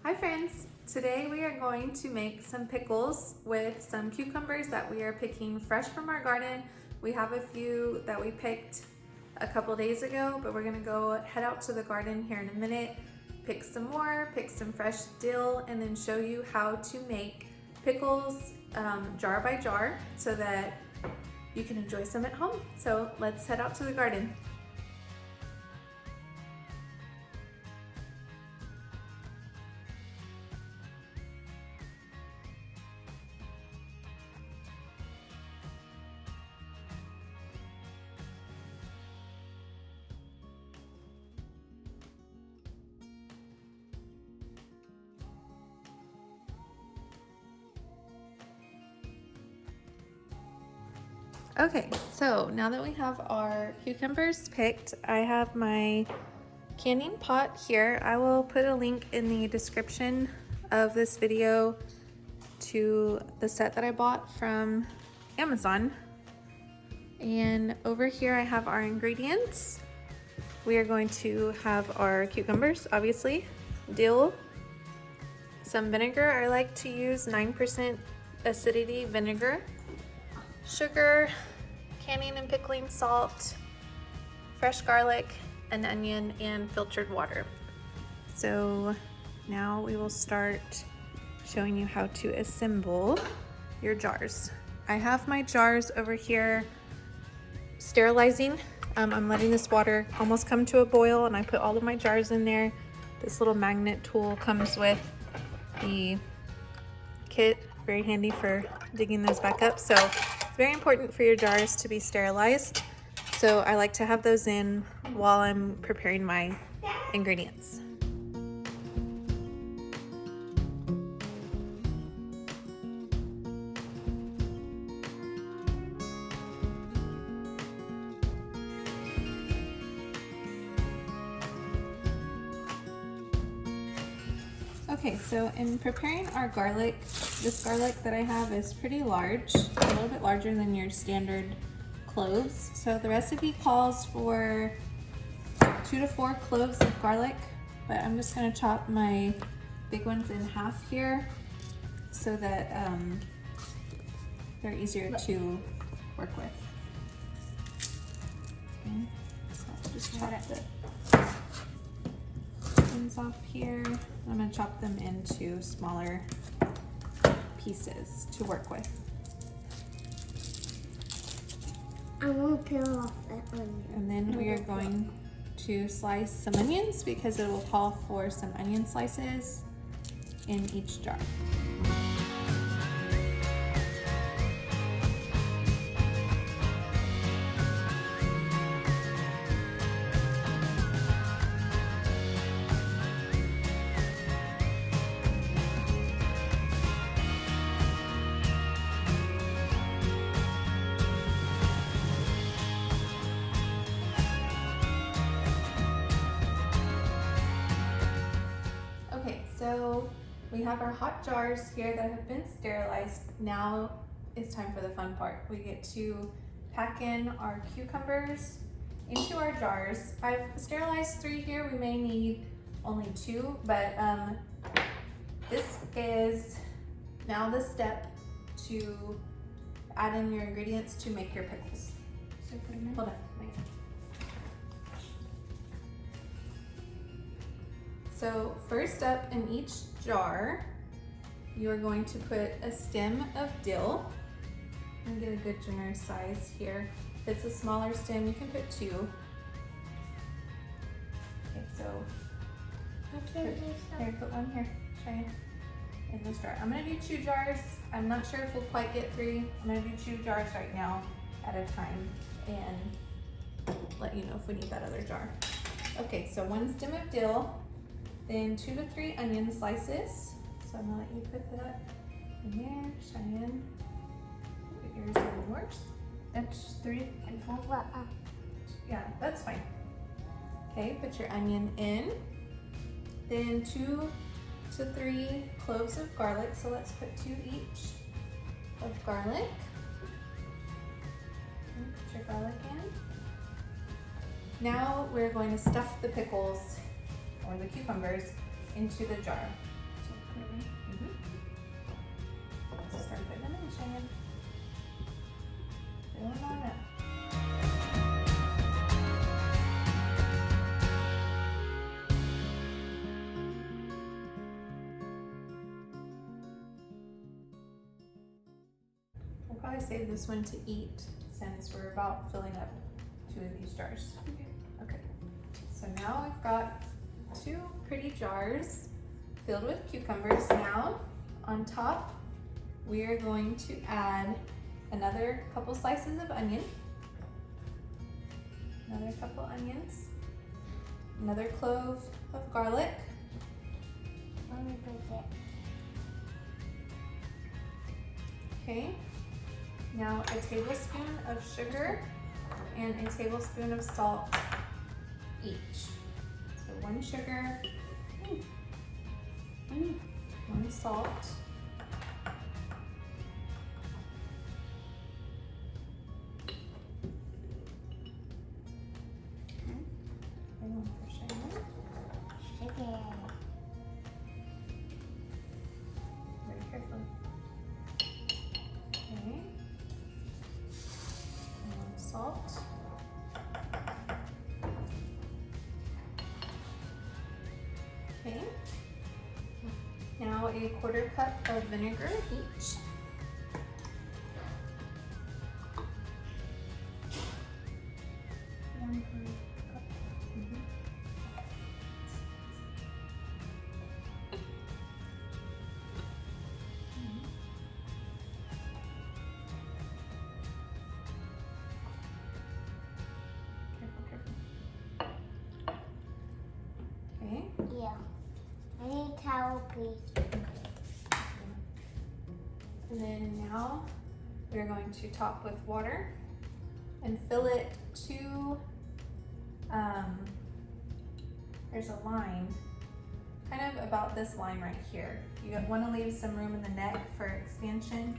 Hi friends! Today we are going to make some pickles with some cucumbers that we are picking fresh from our garden. We have a few that we picked a couple days ago, but we're gonna go head out to the garden here in a minute, pick some more, pick some fresh dill, and then show you how to make pickles jar by jar so that you can enjoy some at home. So let's head out to the garden. Okay, so now that we have our cucumbers picked, I have my canning pot here. I will put a link in the description of this video to the set that I bought from Amazon. And over here I have our ingredients. We are going to have our cucumbers, obviously, dill, some vinegar. I like to use 9% acidity vinegar, sugar, canning and pickling salt, fresh garlic, an onion, and filtered water. So now we will start showing you how to assemble your jars. I have my jars over here sterilizing. I'm letting this water almost come to a boil, and I put all of my jars in there. This little magnet tool comes with the kit, very handy for digging those back up. So it's very important for your jars to be sterilized. So I like to have those in while I'm preparing my ingredients. Okay, so in preparing our garlic, this garlic that I have is pretty large, a little bit larger than your standard cloves. So the recipe calls for 2 to 4 cloves of garlic, but I'm just gonna chop my big ones in half here so that they're easier to work with. Okay, so I'll just chop the ends off here. I'm gonna chop them into smaller pieces to work with. I won't peel off that onion. And then we are going to slice some onions because it will call for some onion slices in each jar. So we have our hot jars here that have been sterilized. Now it's time for the fun part. We get to pack in our cucumbers into our jars. I've sterilized 3 here. We may need only 2, but this is now the step to add in your ingredients to make your pickles. So hold on, wait. So first up in each jar, you are going to put a stem of dill. I'm gonna get a good generous size here. If it's a smaller stem, you can put 2. Okay, so put one here, Cheyenne, in this jar. I'm gonna do 2 jars. I'm not sure if we'll quite get 3. I'm gonna do 2 jars right now at a time and let you know if we need that other jar. Okay, so 1 stem of dill, then 2 to 3 onion slices. So I'm gonna let you put that in there. Cheyenne, put yours in yours. That's 3 and 4. Yeah, that's fine. Okay, put your onion in. Then 2 to 3 cloves of garlic. So let's put 2 each of garlic. Okay, put your garlic in. Now we're going to stuff the pickles or the cucumbers into the jar. Start putting them in, Shannon. Fill them on up. We'll probably save this one to eat since we're about filling up 2 of these jars. Okay. So now we've got 2 pretty jars filled with cucumbers. Now on top, we are going to add another couple slices of onion, another couple onions, another clove of garlic, okay, now a tablespoon of sugar and a tablespoon of salt each. So 1 sugar, 1 salt, very carefully. Okay. And salt. Okay. Now a 1/4 cup of vinegar each. Okay. Yeah. I need a towel, please. And then now we're going to top with water and fill it to, there's a line, kind of about this line right here. You want to leave some room in the neck for expansion.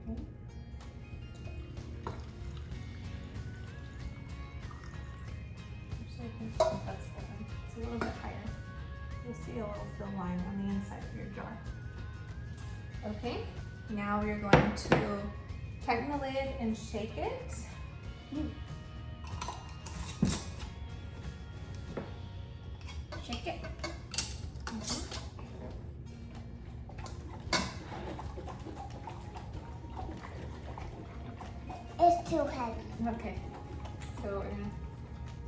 Okay. Actually, I think that's the one. It's a little bit higher. You'll see a little fill line on the inside of your jar. Okay, now we're going to tighten the lid and shake it. Shake it. It's too heavy. Okay, so we're gonna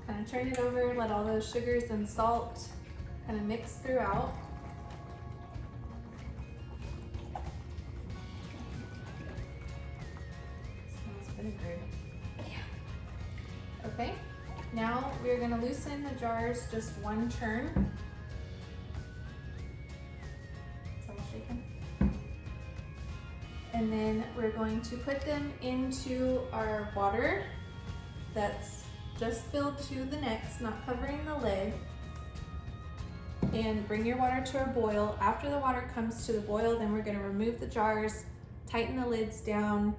kind of turn it over, let all those sugars and salt kind of mix throughout. Smells pretty good. Yeah. Okay, now we're gonna loosen the jars just 1 turn. It's all shaken. And then we're going to put them into our water that's just filled to the necks, not covering the lid. And bring your water to a boil. After the water comes to the boil, then we're going to remove the jars, tighten the lids down,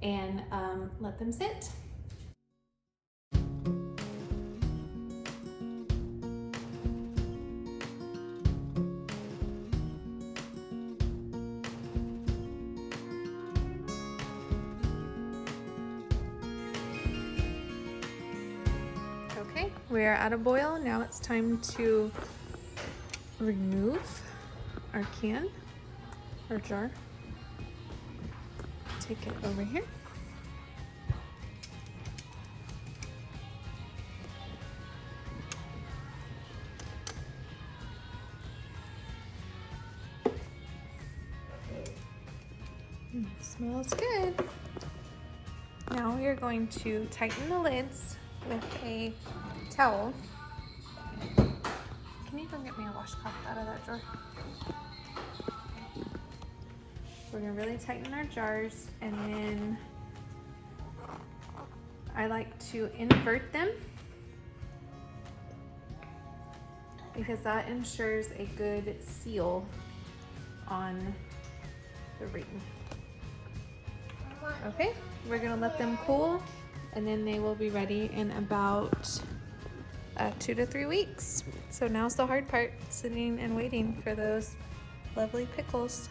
and let them sit. Okay, we are at a boil. Now it's time to remove our can or jar. Take it over here. Smells good. Now we are going to tighten the lids with a towel. Can you go get me a washcloth out of that drawer? We're gonna really tighten our jars, and then I like to invert them because that ensures a good seal on the ring. Okay, we're gonna let them cool, and then they will be ready in about 2 to 3 weeks. So now's the hard part, sitting and waiting for those lovely pickles.